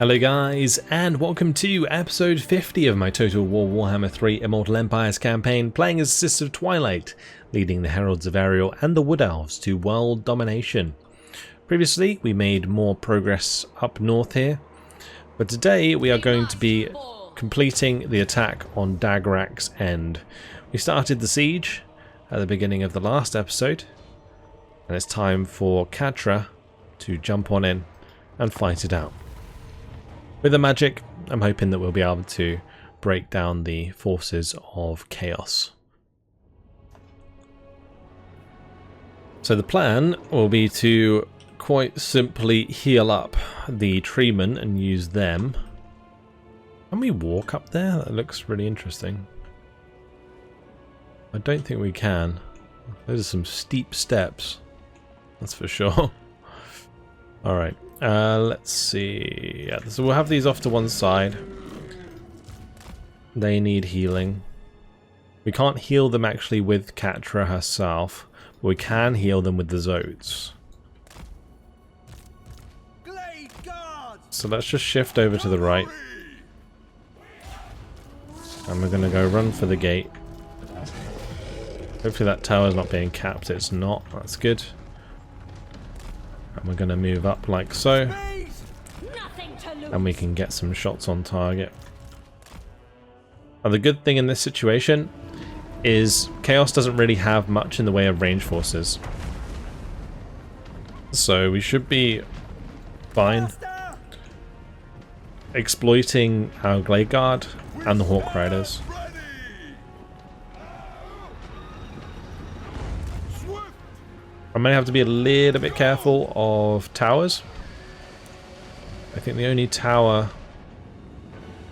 Hello guys, and welcome to episode 50 of my Total War Warhammer 3 Immortal Empires campaign, playing as Sister of Twilight, leading the Heralds of Ariel and the Wood Elves to world domination. Previously, we made more progress up north here, but today we are going to be completing the attack on Dagrak's End. We started the siege at the beginning of the last episode, and it's time for Catra to jump on in and fight it out. With the magic, I'm hoping that we'll be able to break down the forces of chaos. So the plan will be to quite simply heal up the treemen and use them. Can we walk up there? That looks really interesting. I don't think we can. Those are some steep steps, that's for sure. Alright. Let's see. Yeah, so we'll have these off to one side. They need healing. We can't heal them actually with Catra herself, but we can heal them with the Zodes. So let's just shift over to the right. And we're going to go run for the gate. Hopefully that tower's not being capped. It's not. That's good. And we're going to move up like so, and we can get some shots on target. Now the good thing in this situation is Chaos doesn't really have much in the way of range forces, so we should be fine exploiting our Glade Guard and the Hawk Riders. I may have to be a little bit careful of towers. I think the only tower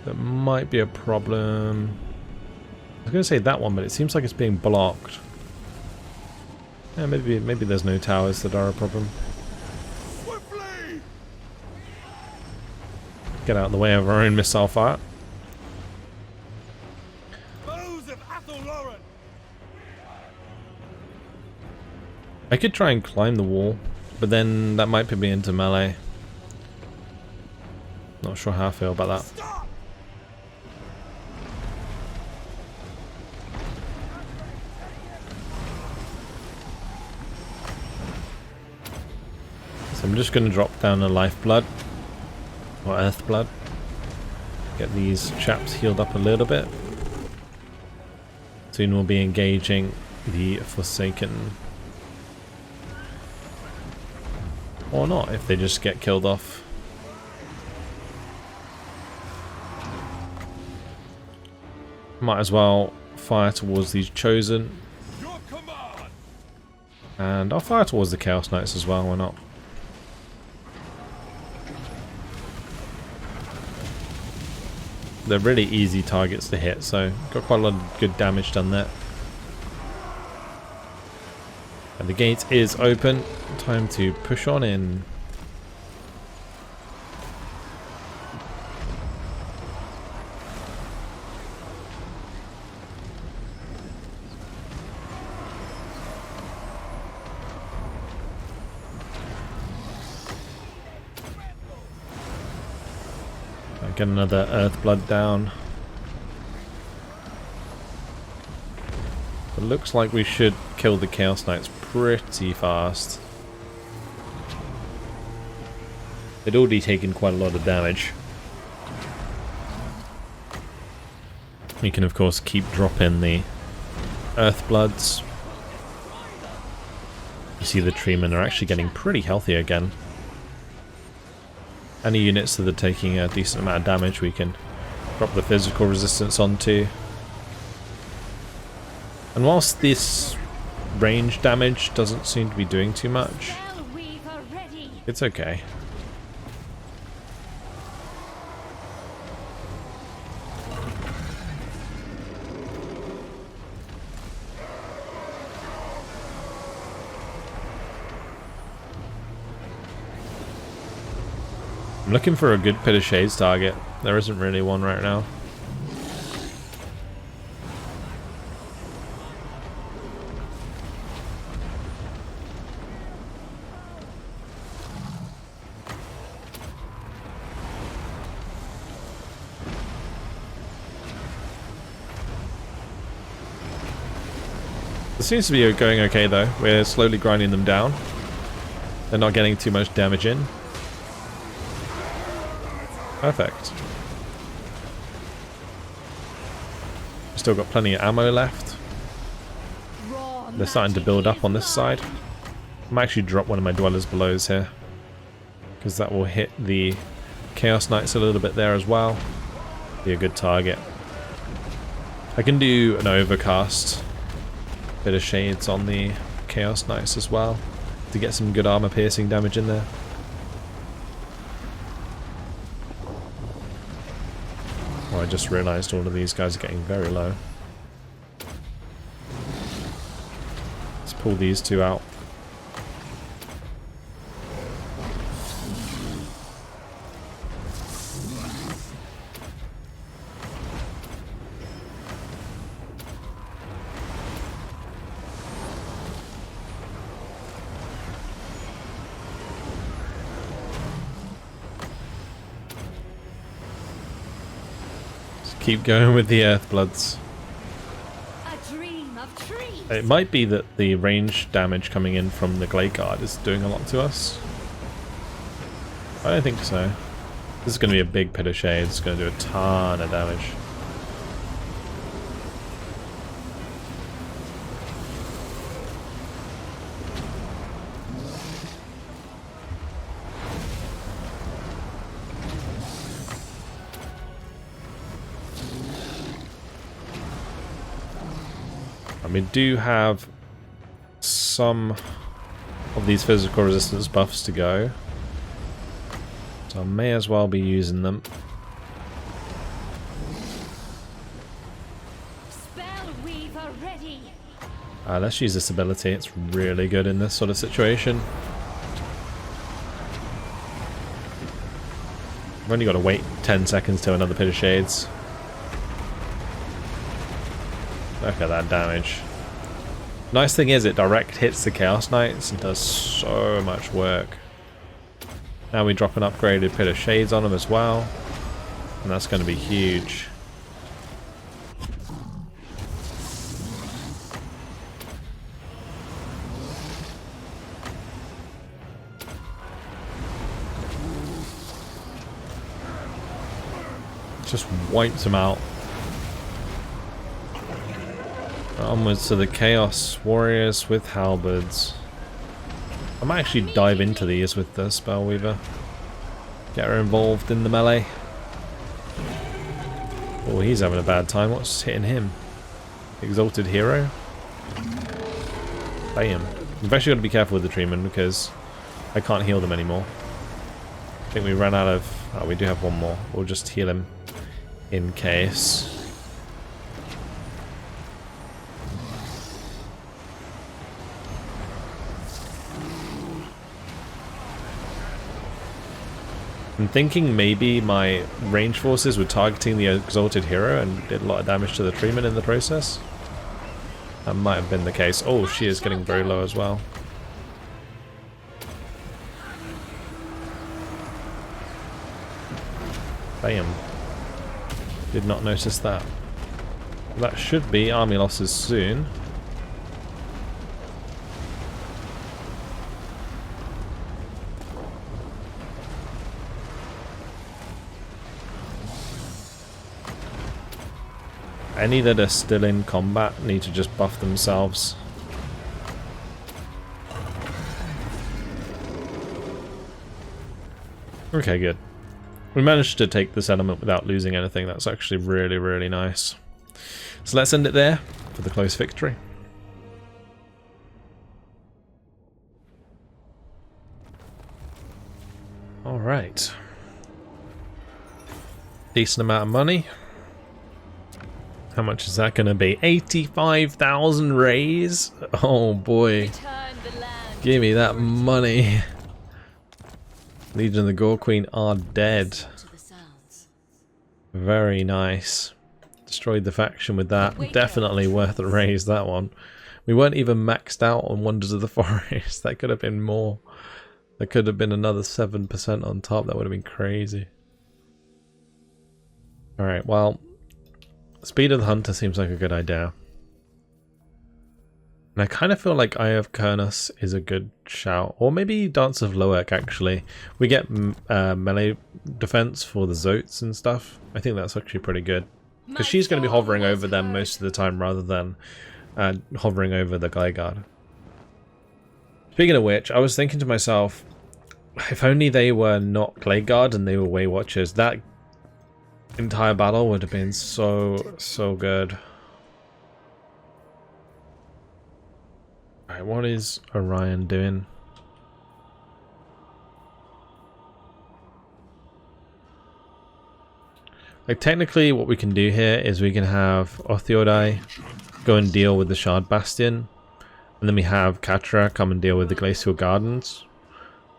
that might be a problem... I was going to say that one, but it seems like it's being blocked. Yeah, maybe there's no towers that are a problem. Get out of the way of our own missile fire. I could try and climb the wall, but then that might put me into melee. Not sure how I feel about that. So I'm just going to drop down a lifeblood, or earthblood. Get these chaps healed up a little bit. Soon we'll be engaging the Forsaken. Or not, if they just get killed off. Might as well fire towards these Chosen. And I'll fire towards the Chaos Knights as well, why not? They're really easy targets to hit, so got quite a lot of good damage done there. And the gate is open. Time to push on in. Get another Earthblood down. It looks like we should kill the Chaos Knights pretty fast. They'd already taken quite a lot of damage. We can of course keep dropping the Earthbloods. You see the treemen are actually getting pretty healthy again. Any units that are taking a decent amount of damage we can drop the physical resistance onto. And whilst this range damage doesn't seem to be doing too much, it's okay. I'm looking for a good Pit of Shades target. There isn't really one right now. It seems to be going okay though. We're slowly grinding them down. They're not getting too much damage in. Perfect. Still got plenty of ammo left. They're starting to build up on this side. I might actually drop one of my dwellers below here, because that will hit the Chaos Knights a little bit there as well. Be a good target. I can do an overcast. Bit of shades on the Chaos Knights as well, to get some good armor piercing damage in there. Oh, I just realised all of these guys are getting very low. Let's pull these two out. Keep going with the Earthbloods. It might be that the range damage coming in from the Glade Guard is doing a lot to us. I don't think so. This is going to be a big pit of shade. It's going to do a ton of damage. We do have some of these physical resistance buffs to go, so I may as well be using them. Let's use this ability. It's really good in this sort of situation. I've only got to wait 10 seconds till another Pit of Shades. Look at that damage. Nice thing is it direct hits the Chaos Knights and does so much work. Now we drop an upgraded Pit of Shades on them as well, and that's going to be huge. Just wipes them out. Onwards to the Chaos Warriors with halberds. I might actually dive into these with the Spellweaver. Get her involved in the melee. Oh, he's having a bad time. What's hitting him? Exalted Hero? Bam. We've actually got to be careful with the treatment because I can't heal them anymore. I think we ran out of... Oh, we do have one more. We'll just heal him in case. I'm thinking maybe my range forces were targeting the Exalted Hero and did a lot of damage to the treatment in the process. That might have been the case. Oh, she is getting very low as well. Bam. Did not notice that. That should be army losses soon. Any that are still in combat need to just buff themselves. Okay, good. We managed to take this element without losing anything. That's actually really, really nice. So let's end it there for the close victory. Alright. Decent amount of money. How much is that going to be? 85,000 rays? Oh boy. Give me that money. Legion of the Gore Queen are dead. Very nice. Destroyed the faction with that. Definitely worth a raise, that one. We weren't even maxed out on Wonders of the Forest. That could have been more. There could have been another 7% on top. That would have been crazy. Alright, well... Speed of the Hunter seems like a good idea. And I kind of feel like Eye of Kernus is a good shout. Or maybe Dance of Loek, actually. We get melee defense for the Zotes and stuff. I think that's actually pretty good. Because she's going to be hovering over them most of the time rather than hovering over the Gleigard. Speaking of which, I was thinking to myself, if only they were not Gleigard and they were Way Watchers, that entire battle would have been so good. Alright, what is Orion doing? Like, technically what we can do here is we can have Othiodai go and deal with the Shard Bastion, and then we have Katra come and deal with the Glacial Gardens,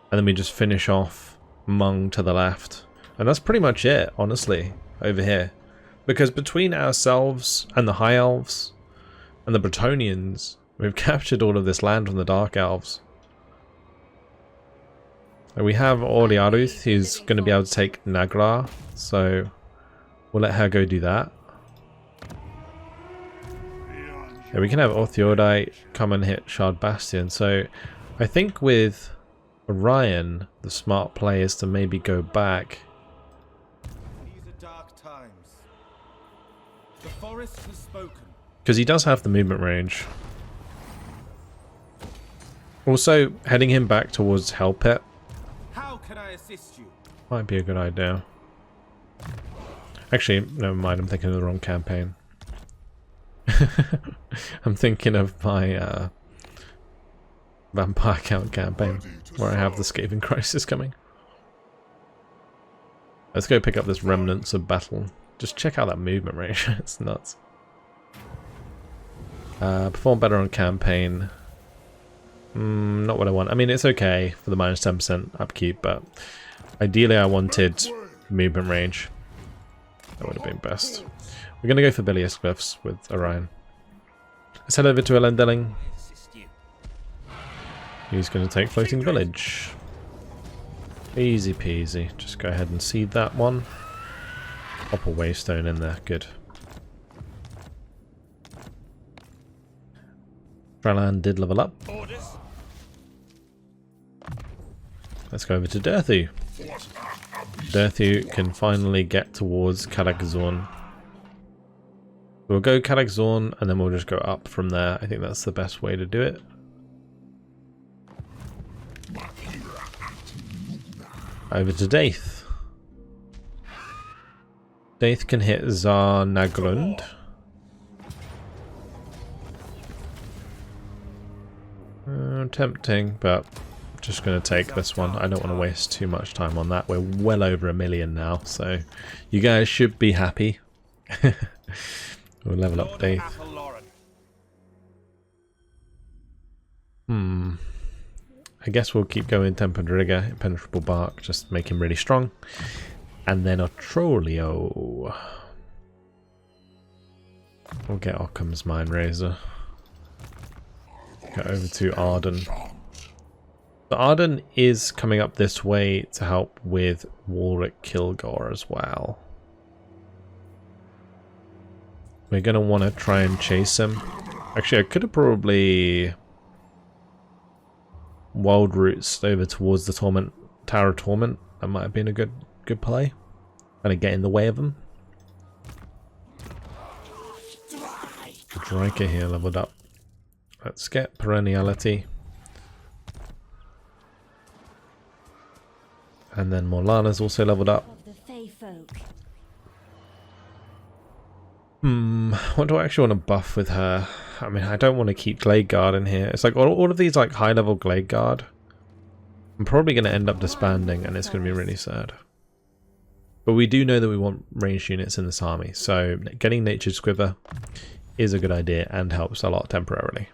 and then we just finish off Mung to the left. And that's pretty much it, honestly, over here. Because between ourselves and the High Elves and the Bretonnians, we've captured all of this land from the Dark Elves. And we have Oriaruth, who's going to be able to take Nagra, so we'll let her go do that. Yeah, we can have Othiodai come and hit Shard Bastion. So I think with Orion, the smart play is to maybe go back. These are dark times. The forest has spoken. Because he does have the movement range. Also, heading him back towards Hell Pit How can I assist you? might be a good idea. Actually, never mind, I'm thinking of the wrong campaign. I'm thinking of my Vampire Count campaign, where I have the Scathing Crisis coming. Let's go pick up this Remnants of Battle. Just check out that movement range, it's nuts. Perform better on campaign. Not what I want. I mean, it's okay for the minus 10% upkeep, but ideally I wanted movement range. That would have been best. We're going to go for Bilious Cliffs with Orion. Let's head over to Elendeling. He's going to take Floating Village. Easy peasy. Just go ahead and seed that one. Pop a Waystone in there. Good. Tralan did level up. Let's go over to Durthu. Durthu can finally get towards Karak-Zorn. We'll go Karak-Zorn and then we'll just go up from there. I think that's the best way to do it. Over to Daith. Daith can hit Zar Nagrund. Tempting, but just going to take this one. I don't want to waste too much time on that. We're well over 1 million now, so you guys should be happy. We'll level up Daith. I guess we'll keep going Tempered Rigor, Impenetrable Bark, just make him really strong. And then Otrolio. We'll get Occam's Mind Razor. Go over to Arden. The Arden is coming up this way to help with Warwick Kilgore as well. We're going to want to try and chase him. Actually, I could have probably Wild Roots over towards the Torment, Tower of Torment. That might have been a good play. Kind of get in the way of him. Drycha here leveled up. Let's get Perenniality. And then Morlana's also leveled up. What do I actually want to buff with her? I mean, I don't want to keep Gleigard in here. It's like all of these like high level Gleigard, I'm probably going to end up disbanding and it's going to be really sad. But we do know that we want ranged units in this army, so getting Nature's Squiver is a good idea and helps a lot temporarily.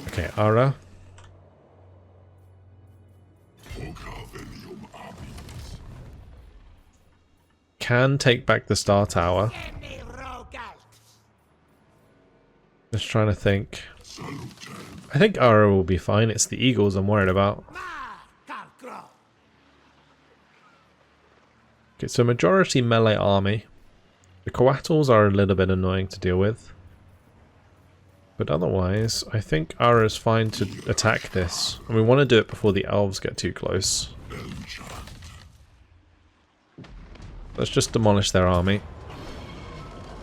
Okay, Ara. Can take back the Star Tower. Just trying to think. I think Ara will be fine. It's the Eagles I'm worried about. Okay, so majority melee army. The Coatls are a little bit annoying to deal with. But otherwise, I think Ara's fine to attack this. And we want to do it before the elves get too close. Let's just demolish their army.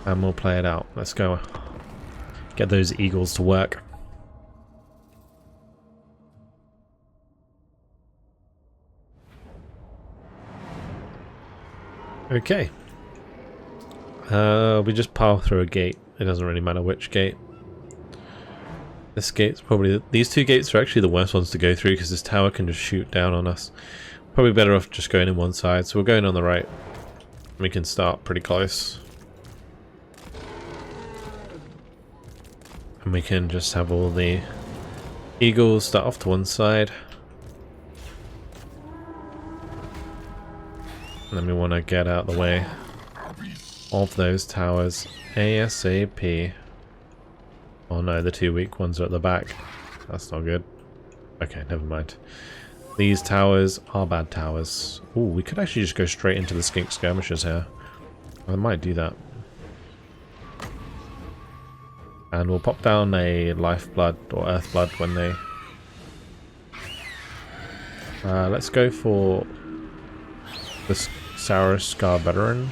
And we'll play it out. Let's go. Get those eagles to work. Okay. We just power through a gate. It doesn't really matter which gate. This gate's probably... These two gates are actually the worst ones to go through because this tower can just shoot down on us. Probably better off just going in one side. So we're going on the right. We can start pretty close. And we can just have all the eagles start off to one side. And then we want to get out of the way of those towers ASAP. Oh no, the two weak ones are at the back. That's not good. Okay, never mind. These towers are bad towers. Ooh, we could actually just go straight into the skink skirmishers here. I might do that. And we'll pop down a lifeblood or earthblood when they... let's go for the Saurus Scar Veteran.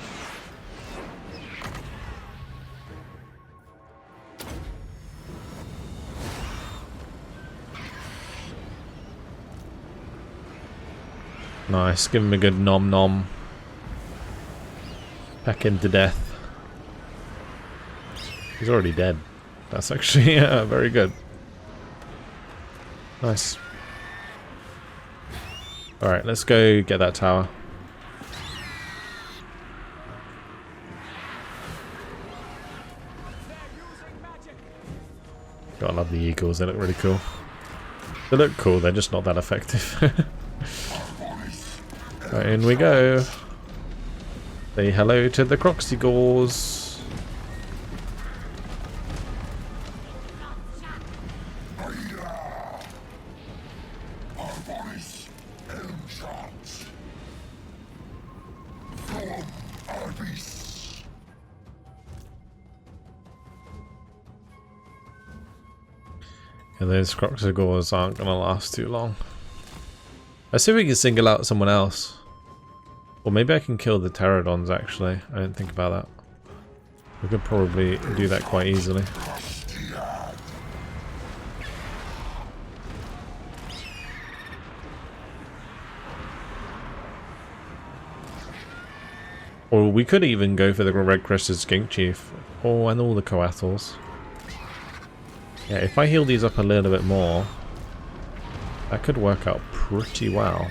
Nice, give him a good nom nom. Back into death. He's already dead. That's actually very good. Nice. Alright, let's go get that tower. Gotta love the eagles, they look really cool. They look cool, they're just not that effective. Right, in we go. Say hello to the Croxigores. And those Croxigores aren't going to last too long. Let's see if we can single out someone else. Or maybe I can kill the pterodons actually. I didn't think about that. We could probably do that quite easily. Or we could even go for the red-crested skink chief. Oh, and all the coatls. Yeah, if I heal these up a little bit more, that could work out pretty well.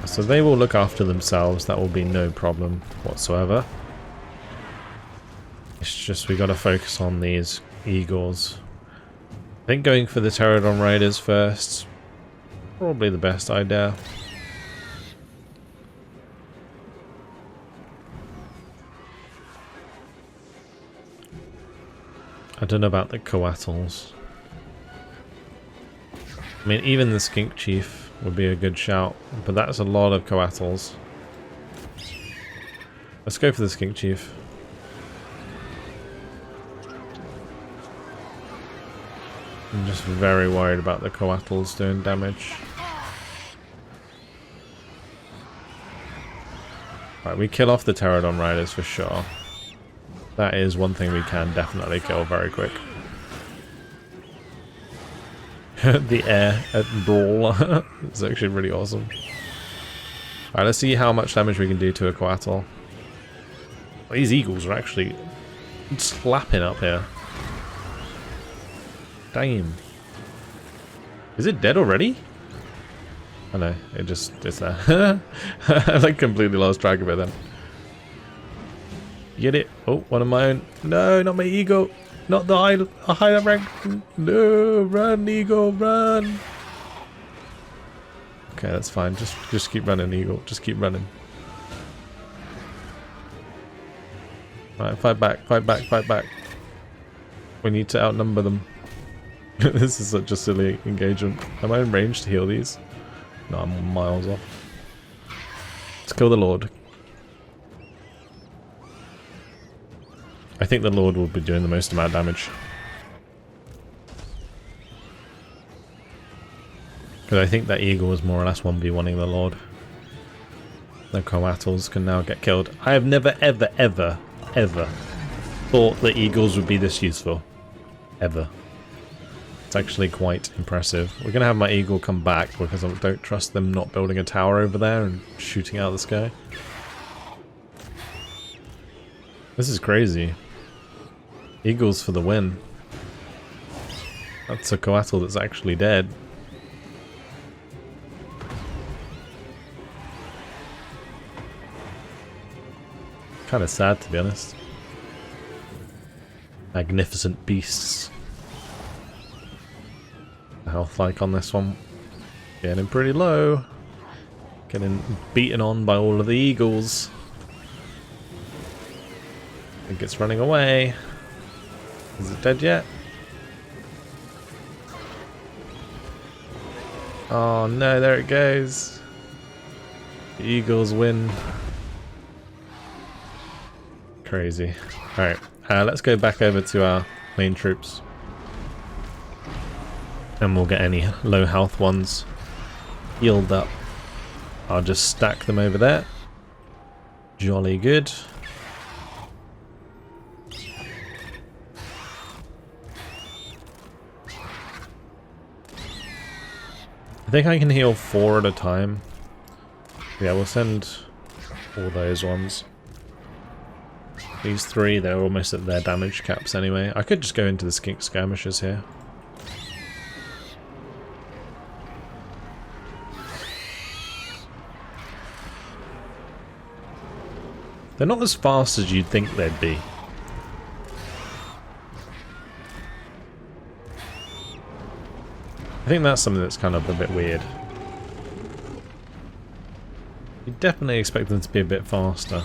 So they will look after themselves, that will be no problem whatsoever. It's just we gotta focus on these eagles. I think going for the pterodon raiders first, probably the best idea. I don't know about the coatls. I mean, even the skink chief would be a good shout, but that's a lot of coatls. Let's go for the skink chief. I'm just very worried about the coatls doing damage. Right, we kill off the pterodon riders for sure. That is one thing we can definitely kill very quick. The air at brawl is actually really awesome. Alright, let's see how much damage we can do to a coatl. These eagles are actually slapping up here. Damn. Is it dead already? Oh no, it's there. I like completely lost track of it then. Get it? Oh, one of my own. No, not my ego. Not the high rank. No, run, Eagle, run. Okay, that's fine. Just keep running, Eagle. Just keep running. Right, fight back, fight back, fight back. We need to outnumber them. This is such a silly engagement. Am I in range to heal these? No, I'm miles off. Let's kill the Lord. I think the Lord will be doing the most amount of damage. Because I think that Eagle was more or less 1v1ing the Lord. The Coatls can now get killed. I have never, ever, ever, ever thought that Eagles would be this useful. Ever. It's actually quite impressive. We're going to have my Eagle come back because I don't trust them not building a tower over there and shooting out of the sky. This is crazy. Eagles for the win. That's a Coatl that's actually dead. Kind of sad, to be honest. Magnificent beasts. The health like on this one. Getting pretty low. Getting beaten on by all of the eagles. I think it's running away. Is it dead yet? Oh no, there it goes. The eagles win. Crazy. Alright, let's go back over to our main troops. And we'll get any low health ones healed up. I'll just stack them over there. Jolly good. I think I can heal 4 at a time. Yeah, we'll send all those ones. These 3, they're almost at their damage caps anyway. I could just go into the skink skirmishers here. They're not as fast as you'd think they'd be. I think that's something that's kind of a bit weird. You definitely expect them to be a bit faster.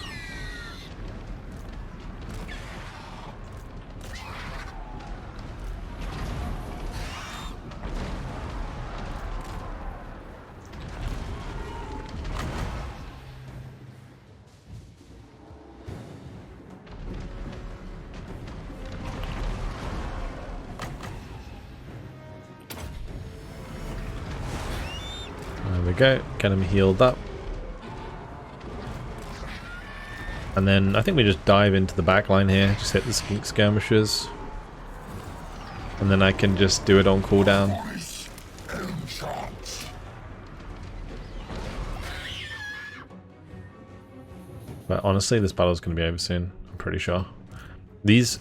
There we go, get him healed up. And then I think we just dive into the back line here, just hit the skink skirmishers. And then I can just do it on cooldown. But honestly, this battle's going to be over soon, I'm pretty sure. These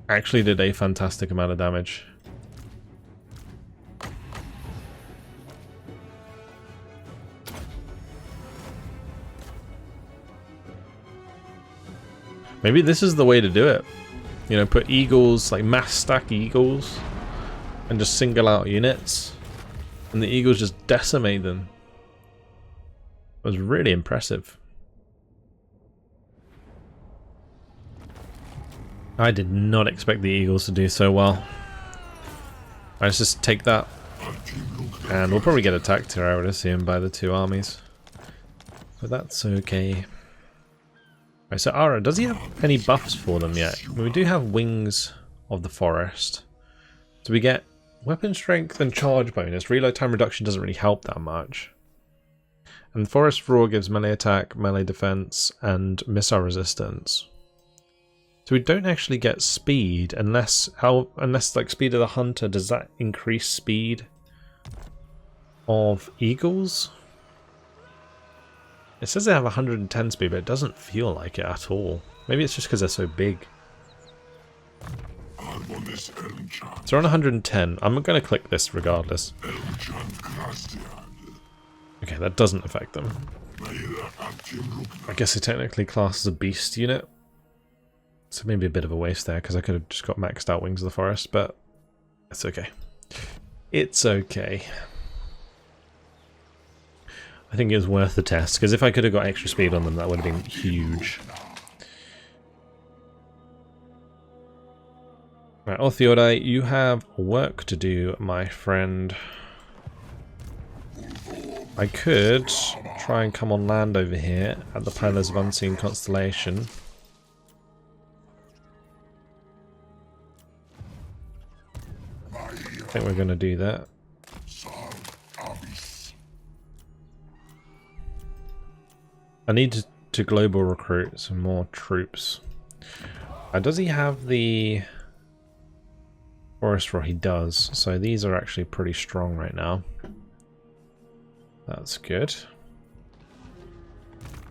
actually did a fantastic amount of damage. Maybe this is the way to do it. You know, put eagles, like mass stack eagles, and just single out units. And the eagles just decimate them. It was really impressive. I did not expect the eagles to do so well. Let's just take that. And we'll probably get attacked here, I would assume, by the 2 armies. But that's okay. Right, so Ara, does he have any buffs for them yet? We do have Wings of the Forest. Do we get weapon strength and charge bonus? Reload time reduction doesn't really help that much. And Forest Roar gives melee attack, melee defense, and missile resistance. So we don't actually get speed unless like speed of the hunter. Does that increase speed of eagles? It says they have 110 speed, but it doesn't feel like it at all. Maybe it's just because they're so big. So we're on 110. I'm going to click this regardless. Okay, that doesn't affect them. I guess it technically classes a beast unit. So maybe a bit of a waste there, because I could have just got maxed out Wings of the Forest, but it's okay. It's okay. I think it was worth the test, because if I could have got extra speed on them, that would have been huge. Right, Orthiodite, you have work to do, my friend. I could try and come on land over here at the Pillars of Unseen Constellation. I think we're going to do that. I need to global recruit some more troops. Does he have the forest roar? He does. So these are actually pretty strong right now. That's good.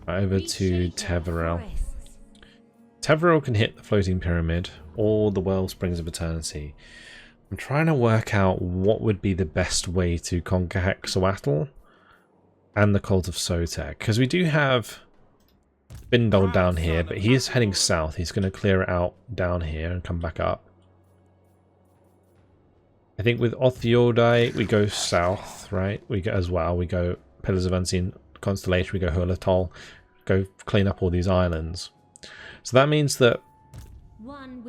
Over to Teverel. Teverel can hit the floating pyramid or the Wellsprings of Eternity. I'm trying to work out what would be the best way to conquer Hexawatl and the Cult of Sotek, because we do have Bindol down here, but he is heading south. He's going to clear it out down here and come back up. I think with Orthiodite we go south, right? We go as well. We go Pillars of Unseen Constellation. We go Hulatol. Go clean up all these islands. So that means that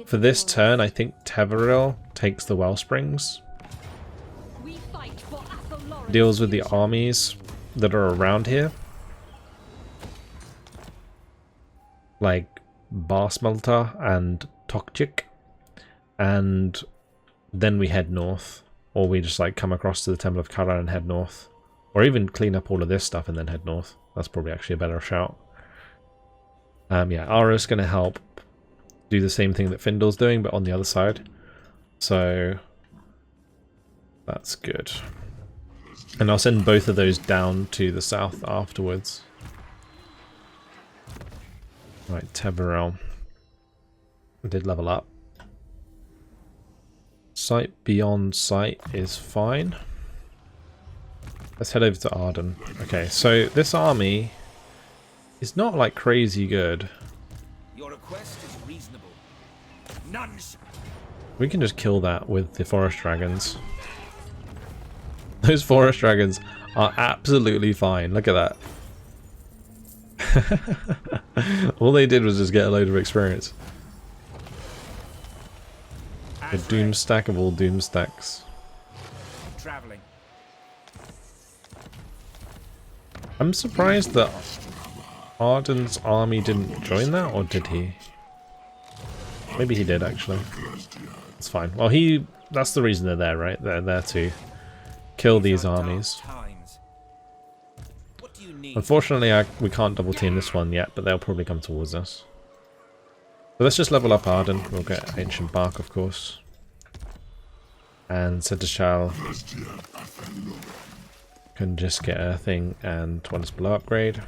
for this turn, I think Teveril takes the Wellsprings. Deals with the armies that are around here. Like Barsmelta and Tokchik. And then we head north. Or we just like come across to the Temple of Kara and head north. Or even clean up all of this stuff and then head north. That's probably actually a better shout. Yeah, Ara's going to help do the same thing that Findle's doing, but on the other side. So that's good. And I'll send both of those down to the south afterwards. Right, Teverel. Did level up. Sight beyond sight is fine. Let's head over to Arden. Okay, so this army is not like crazy good. Your request is reasonable. None. We can just kill that with the forest dragons. Those forest dragons are absolutely fine. Look at that. All they did was just get a load of experience. The doom stack of all doom stacks. Traveling. I'm surprised that Arden's army didn't join that, or did he? Maybe he did actually. It's fine. Well, that's the reason they're there, right? They're there to kill these armies. Unfortunately, we can't double team this one yet, but they'll probably come towards us. So let's just level up Arden. We'll get Ancient Bark, of course. And Seneschal can just get a thing and Twice Below upgrade.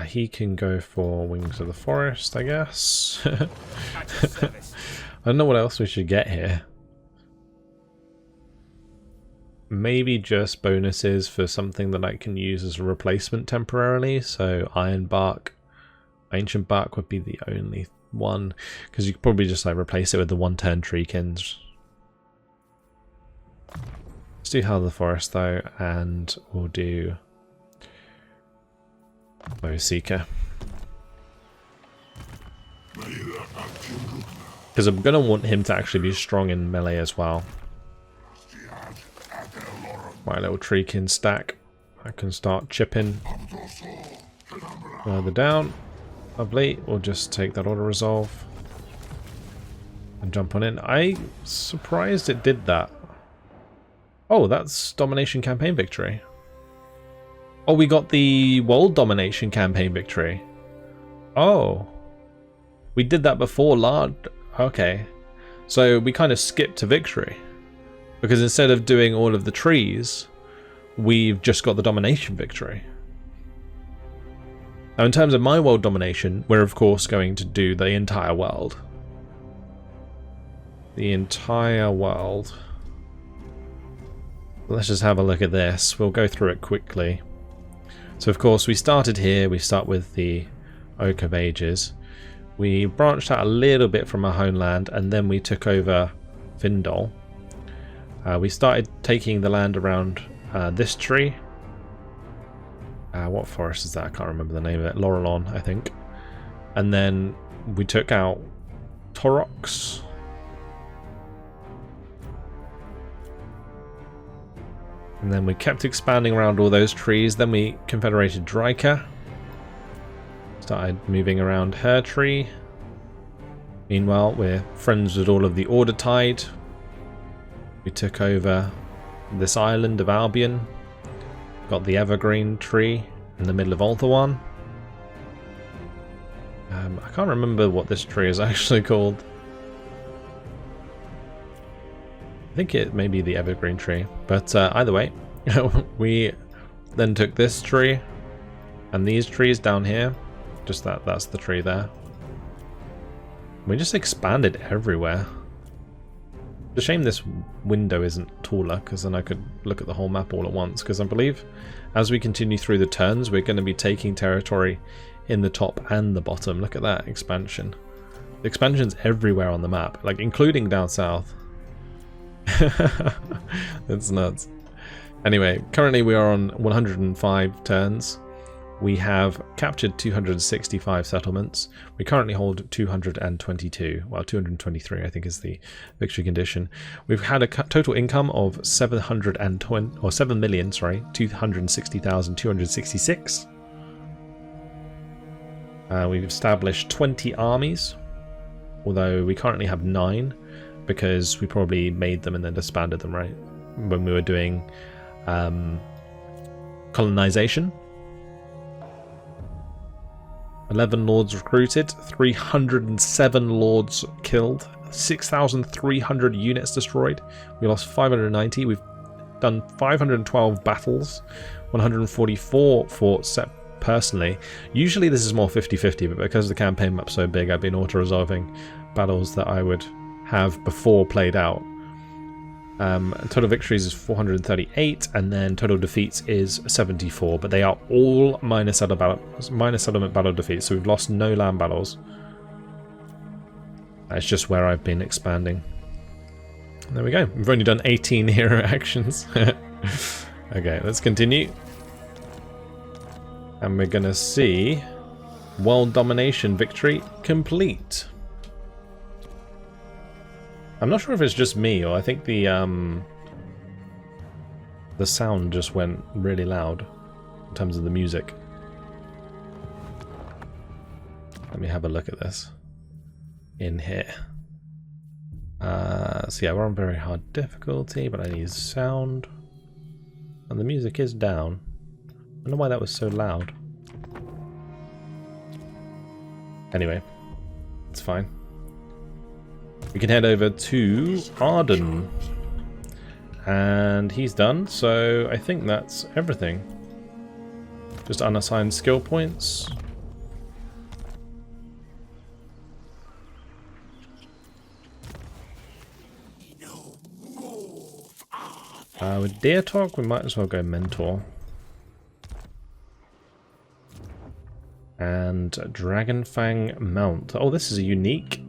He can go for Wings of the Forest, I guess. I don't know what else we should get here. Maybe just bonuses for something that I can use as a replacement temporarily. So Iron Bark, Ancient Bark would be the only one, because you could probably just like replace it with the one-turn Treekins. Let's do Hell of the Forest though, and we'll do Bowseeker. Because I'm going to want him to actually be strong in melee as well. My little Treekin stack. I can start chipping further down. Lovely. We'll just take that auto resolve and jump on in. I'm surprised it did that. Oh, that's Domination campaign victory. Oh, we got the World Domination campaign victory. Oh. We did that before Lard. Okay. So we kind of skipped to victory. Because instead of doing all of the trees, we've just got the Domination victory. Now in terms of my world domination, we're of course going to do the entire world. The entire world. Let's just have a look at this. We'll go through it quickly. So of course we started here, we start with the Oak of Ages. We branched out a little bit from our homeland and then we took over Vindol. We started taking the land around this tree. What forest is that? I can't remember the name of it. Laurelon, I think. And then we took out Torox. And then we kept expanding around all those trees. Then we confederated Drycha. Started moving around her tree. Meanwhile, we're friends with all of the Order Tide. We took over this island of Albion. Got the evergreen tree in the middle of Ulthuan. I can't remember what this tree is actually called. I think it may be the evergreen tree, but either way, we then took this tree and these trees down here. Just that's the tree there. We just expanded everywhere. It's a shame this window isn't taller, because then I could look at the whole map all at once, because I believe as we continue through the turns we're going to be taking territory in the top and the bottom. Look at that expansion. The expansion's everywhere on the map, like including down south. It's nuts. Anyway, currently we are on 105 turns. We have captured 265 settlements. We currently hold 222. Well, 223 I think is the victory condition. We've had a total income of 7,260,266. We've established 20 armies, although we currently have 9 because we probably made them and then disbanded them, right? When we were doing colonization. 11 lords recruited, 307 lords killed, 6,300 units destroyed. We lost 590. We've done 512 battles, 144 fought set personally. Usually this is more 50-50, but because the campaign map's so big, I've been auto-resolving battles that I would have before played out. Total victories is 438, and then total defeats is 74, but they are all minor settlement battle defeats, so we've lost no land battles. That's just where I've been expanding. There we go. We've only done 18 hero actions. Okay, let's continue. And we're gonna see world domination victory complete. I'm not sure if it's just me, or I think the sound just went really loud in terms of the music. Let me have a look at this in here. So yeah, we're on very hard difficulty, but I need sound. And the music is down. I don't know why that was so loud. Anyway, it's fine. We can head over to Arden. And he's done, so I think that's everything. Just unassigned skill points. With Deer Talk, we might as well go Mentor. And Dragonfang Mount. Oh, this is a unique.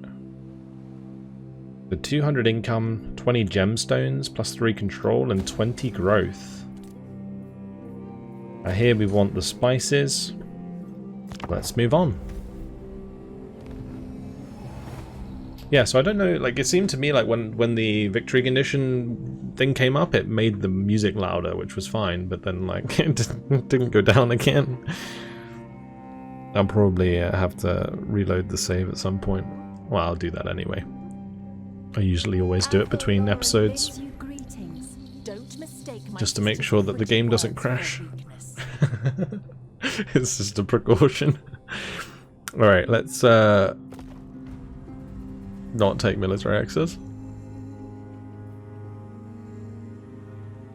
The 200 income, 20 gemstones, plus 3 control, and 20 growth. Here we want the spices. Let's move on. Yeah, so I don't know, like, it seemed to me like when the victory condition thing came up, it made the music louder, which was fine, but then, like, it didn't go down again. I'll probably have to reload the save at some point. Well, I'll do that anyway. I usually always do it between episodes, just to make sure that the game doesn't crash. It's just a precaution. Alright, let's not take military access.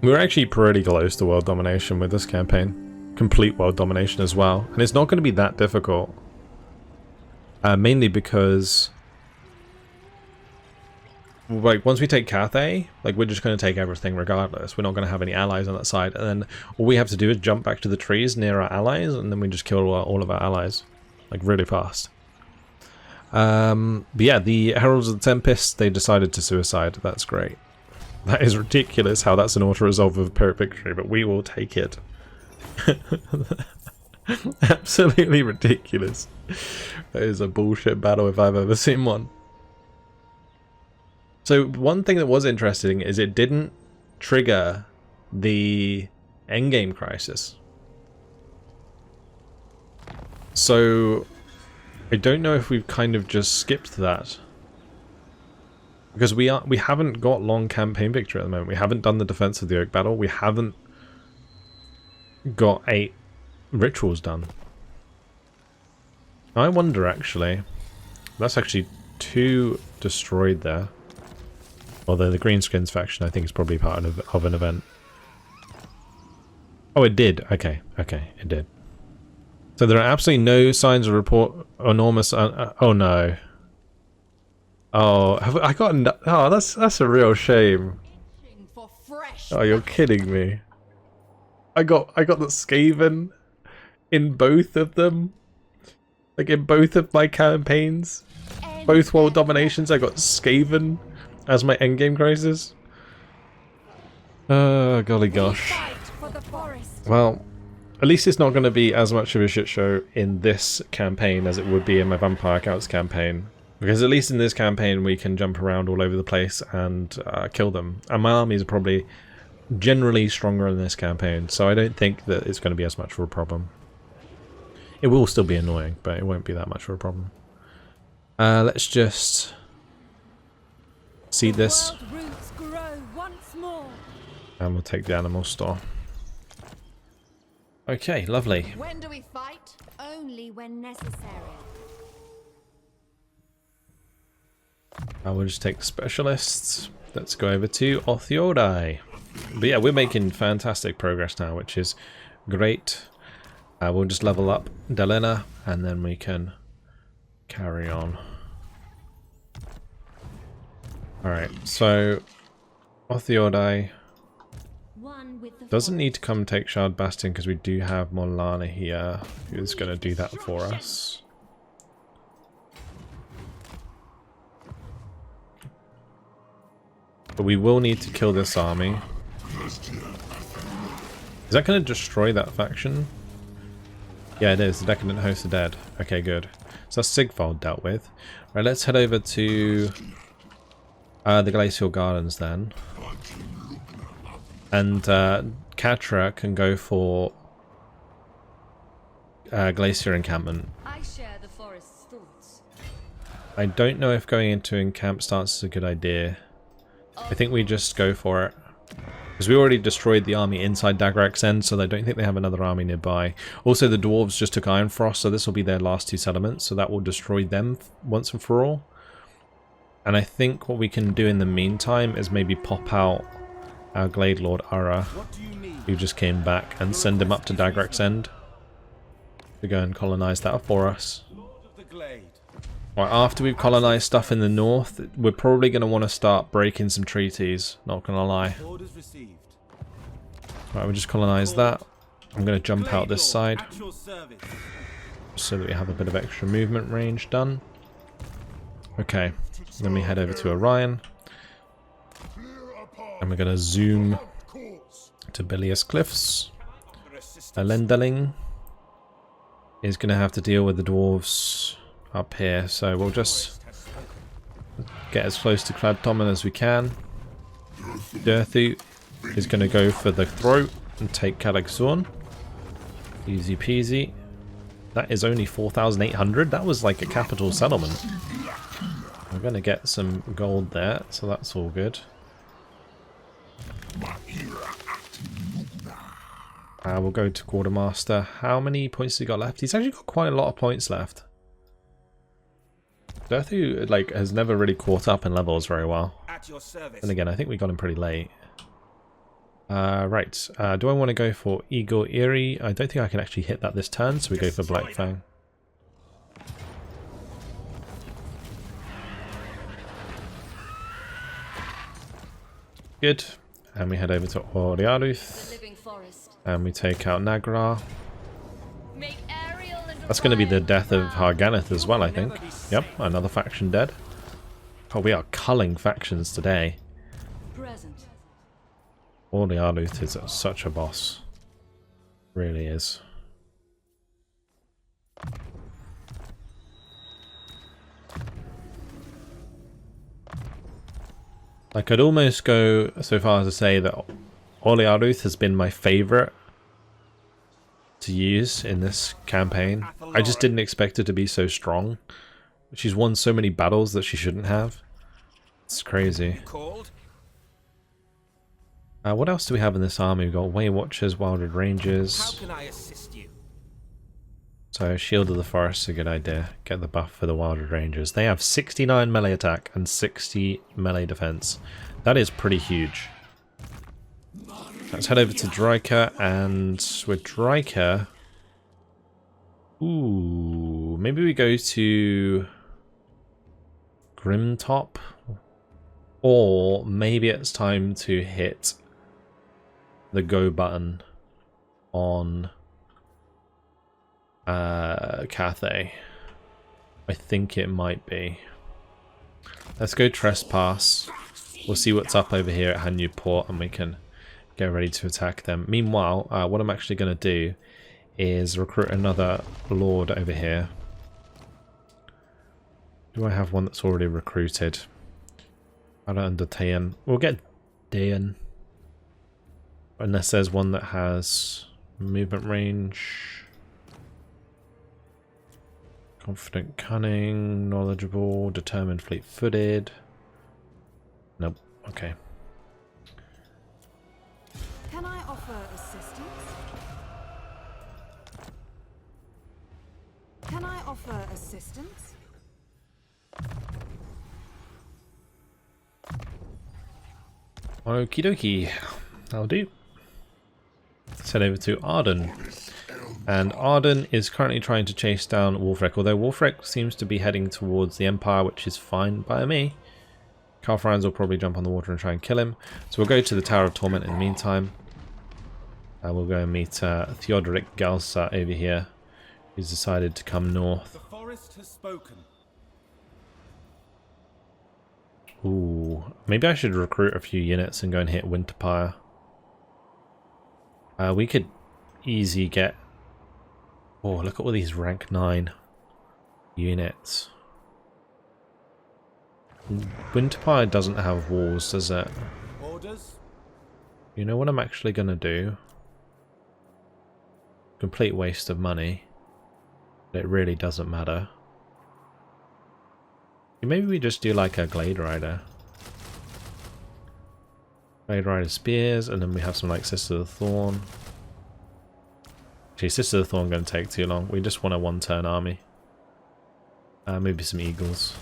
We're actually pretty close to world domination with this campaign. Complete world domination as well. And it's not going to be that difficult. Mainly because, like, once we take Cathay, like, we're just going to take everything regardless. We're not going to have any allies on that side. And then all we have to do is jump back to the trees near our allies, and then we just kill all of our allies. Like, really fast. But yeah, the Heralds of the Tempest, they decided to suicide. That's great. That is ridiculous how that's an auto-resolve of Pyrrhic victory, but we will take it. Absolutely ridiculous. That is a bullshit battle if I've ever seen one. So one thing that was interesting is it didn't trigger the endgame crisis. So I don't know if we've kind of just skipped that. Because we haven't got long campaign victory at the moment. We haven't done the Defense of the Oak battle. We haven't got 8 rituals done. I wonder actually. That's actually 2 destroyed there. Although the Greenskins faction I think is probably part of an event. Oh, it did. Okay, it did. So there are absolutely no signs of report enormous. Oh no. Oh, I got. Oh, that's a real shame. Oh, you're kidding me. I got the Skaven in both of them. Like in both of my campaigns, both world dominations, I got Skaven as my endgame crisis. Oh, golly gosh. Well, at least it's not going to be as much of a shit show in this campaign as it would be in my Vampire Counts campaign. Because at least in this campaign we can jump around all over the place and kill them. And my armies are probably generally stronger in this campaign, so I don't think that it's going to be as much of a problem. It will still be annoying, but it won't be that much of a problem. Let's just seed this. And we'll take the animal store. Okay, lovely. When do we fight? Only when necessary. I will just take the specialists. Let's go over to Othiodai. But yeah, we're making fantastic progress now, which is great. We'll just level up Delena and then we can carry on. Alright, so Othiodai doesn't need to come take Shard Bastion because we do have Molana here who's going to do that for us. But we will need to kill this army. Is that going to destroy that faction? Yeah, it is. The Decadent Host are dead. Okay, good. So that's Sigvald dealt with. Right, let's head over to the Glacial Gardens then. And Katra can go for Glacier Encampment. I share the forest's thoughts. I don't know if going into encamp stance is a good idea. I think we just go for it. Because we already destroyed the army inside Dagrak's End, so I don't think they have another army nearby. Also, the dwarves just took Ironfrost, so this will be their last 2 settlements, so that will destroy them once and for all. And I think what we can do in the meantime is maybe pop out our Glade Lord Ara, who just came back, and send him up to Dagrak's End to go and colonize that for us. Right, after we've colonized stuff in the north, we're probably going to want to start breaking some treaties, not going to lie. Right, we just colonized that. I'm going to jump out this side so that we have a bit of extra movement range done. Okay, then we head over to Orion. And we're going to zoom to Bilious Cliffs. Elendeling is going to have to deal with the dwarves up here, so we'll just get as close to Cladtommen as we can. Durthu is going to go for the throat and take Kalegsorn. Easy peasy. That is only 4,800. That was like a capital settlement. We're going to get some gold there, so that's all good. We'll go to Quartermaster. How many points has he got left? He's actually got quite a lot of points left. Durthu, like, has never really caught up in levels very well. And again, I think we got him pretty late. Right. Do I want to go for Igor Eerie? I don't think I can actually hit that this turn, so we go for Black Fang. Good. And we head over to Orialuth. And we take out Nagra. That's going to be the death of Harganeth as well, I think. Yep, another faction dead. Oh, we are culling factions today. Orialuth is such a boss. Really is. I could almost go so far as to say that Oliaruth has been my favourite to use in this campaign. I just didn't expect her to be so strong. She's won so many battles that she shouldn't have. It's crazy. Called? What else do we have in this army? We've got Way Watchers, Wildwood How Rangers. can I assist you? So Shield of the Forest is a good idea. Get the buff for the Wildwood Rangers. They have 69 melee attack and 60 melee defense. That is pretty huge. Let's head over to Drycha, and with Drycha... Ooh, maybe we go to Grimtop, or maybe it's time to hit the go button on Cathay. I think it might be. Let's go Trespass. We'll see what's up over here at Hanyu Port, and we can get ready to attack them. Meanwhile, what I'm actually going to do is recruit another lord over here. Do I have one that's already recruited? I don't under Tayan. We'll get Dayan. Unless there's one that has movement range. Confident, cunning, knowledgeable, determined, fleet-footed. Nope. Okay. Can I offer assistance? Can I offer assistance? Okie dokie. That'll do. Let's head over to Arden. And Arden is currently trying to chase down Wolfrek, although Wolfrek seems to be heading towards the Empire, which is fine by me. Calfrans will probably jump on the water and try and kill him. So we'll go to the Tower of Torment in the meantime. We'll go and meet Theodoric Galsa over here, who's decided to come north. The forest has spoken. Ooh, maybe I should recruit a few units and go and hit Winterpire. We could easy get... Oh, look at all these rank 9 units. Winterpire doesn't have walls, does it? Orders? You know what I'm actually going to do? Complete waste of money. It really doesn't matter. Maybe we just do like a Glade Rider. Glade Rider Spears, and then we have some like Sister of the Thorn. Actually, Sister of the Thorn going to take too long. We just want a one-turn army. Maybe some Eagles.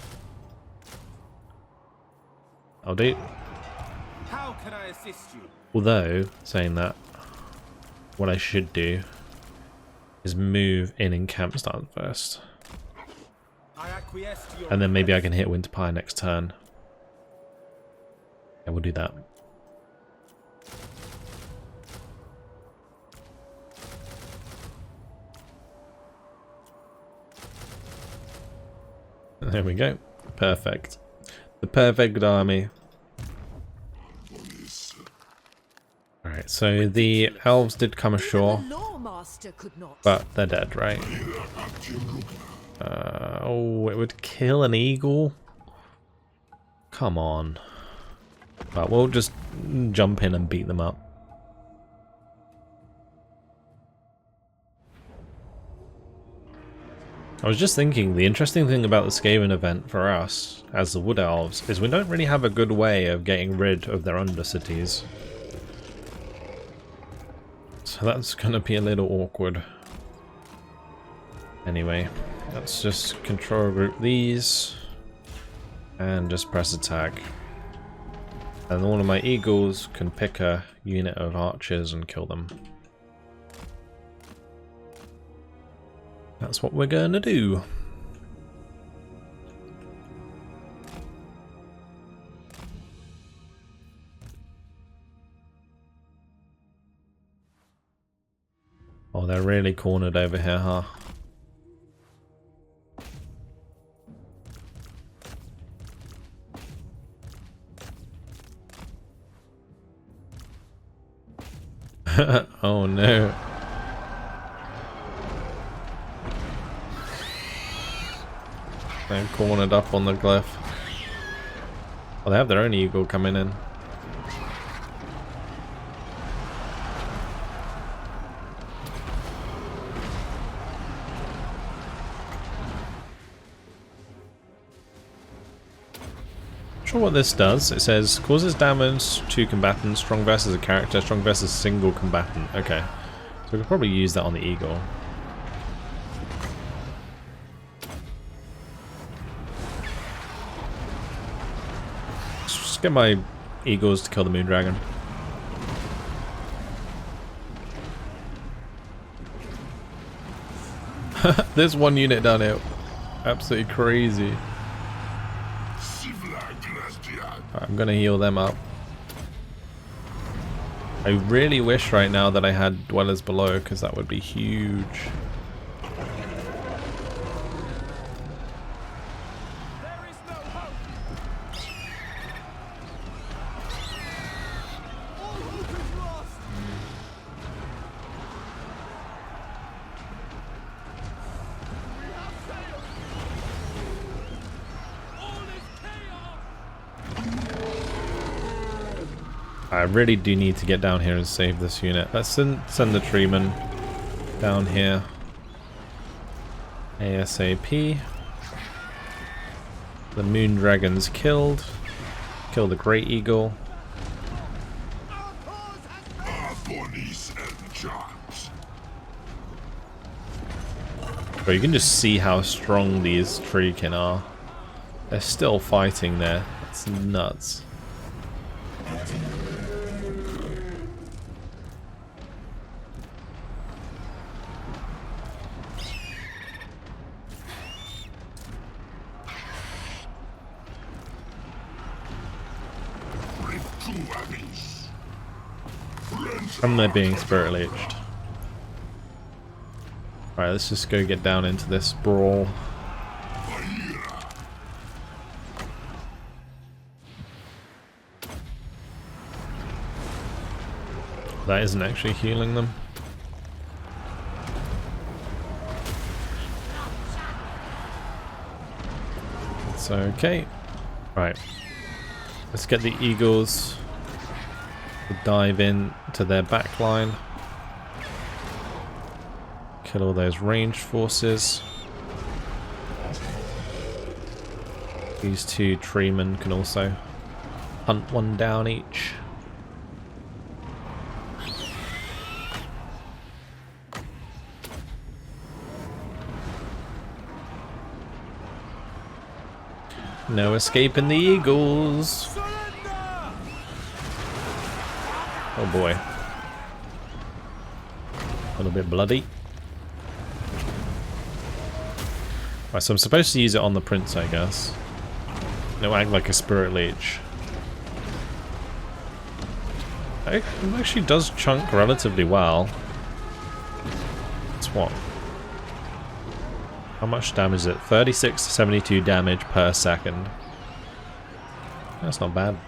I'll do. How can I assist you? Although, saying that, what I should do is move in camp start first. I acquiesce to your And then maybe I can hit Winterpire next turn. Yeah, we'll do that. There we go. Perfect. The perfect army. Alright, so the elves did come ashore, but they're dead, right? Oh, it would kill an eagle? Come on. But we'll just jump in and beat them up. I was just thinking, the interesting thing about the Skaven event for us, as the Wood Elves, is we don't really have a good way of getting rid of their undercities. So that's gonna be a little awkward. Anyway, let's just control group these and just press attack. And all of my eagles can pick a unit of archers and kill them. That's what we're gonna do. Oh, they're really cornered over here, huh? Oh no. They're cornered up on the glyph. Well, they have their own eagle coming in. Not sure what this does. It says causes damage to combatants, strong versus a character, strong versus single combatant. Okay, so we could probably use that on the eagle. Just get my eagles to kill the moon dragon. There's one unit down here. Absolutely crazy. I'm gonna heal them up. I really wish right now that I had dwellers below, because that would be huge. I really do need to get down here and save this unit. Let's send the treeman down here ASAP. The moon dragon's killed. Kill the great eagle. But you can just see how strong these treekin are. They're still fighting there. It's nuts. And they're being spirit leeched. Alright, let's just go get down into this brawl. That isn't actually healing them. It's okay. Right. Let's get the eagles to dive in to their back line. Kill all those ranged forces. These two treemen can also hunt one down each. No escaping the eagles. Oh boy. A little bit bloody. Right, so I'm supposed to use it on the prince, I guess. No, act like a spirit leech. It actually does chunk relatively well. It's what? How much damage is it? 36 to 72 damage per second. That's not bad.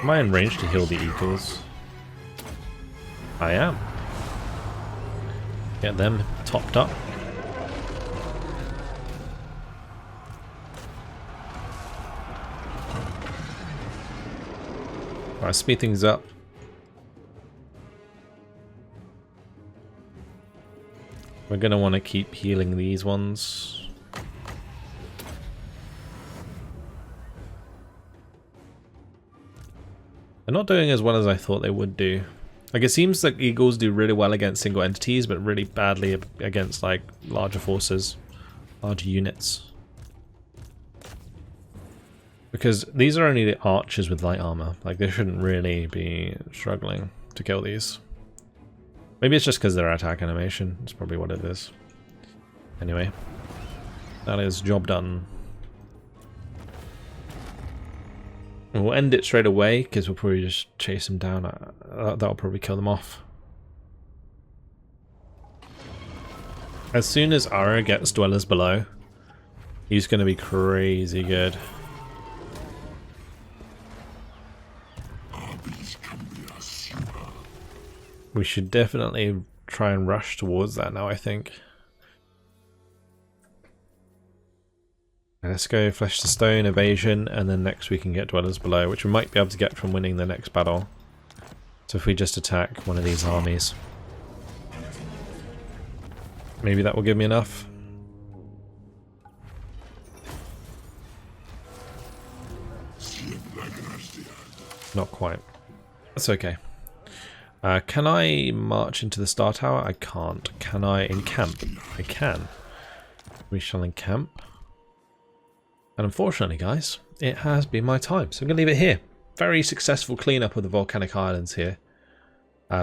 Am I in range to heal the eagles? I am. Get them topped up. Alright, speed things up. We're gonna want to keep healing these ones. They're not doing as well as I thought they would do. Like, it seems like eagles do really well against single entities, but really badly against like larger forces, larger units. Because these are only the archers with light armor. Like, they shouldn't really be struggling to kill these. Maybe it's just because they're attack animation. That's probably what it is. Anyway, that is job done. And we'll end it straight away because we'll probably just chase them down. That'll probably kill them off. As soon as Ariel gets dwellers below, he's going to be crazy good. We should definitely try and rush towards that now, I think. Let's go Flesh to Stone, Evasion, and then next we can get Dwellers Below, which we might be able to get from winning the next battle. So if we just attack one of these armies, maybe that will give me enough. Not quite. That's okay. Can I march into the Star Tower? I can't. Can I encamp? I can. We shall encamp. And unfortunately, guys, it has been my time. So I'm going to leave it here. Very successful cleanup of the volcanic islands here.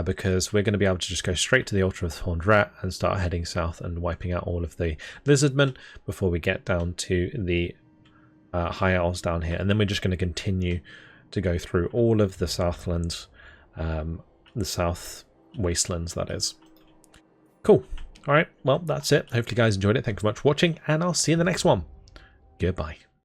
Because we're going to be able to just go straight to the Altar of the Horned Rat and start heading south and wiping out all of the lizardmen before we get down to the High Elves down here. And then we're just going to continue to go through all of the Southlands, the South Wastelands, that is. Cool. Alright, well, that's it. Hopefully you guys enjoyed it. Thank you very much for watching, and I'll see you in the next one. Goodbye.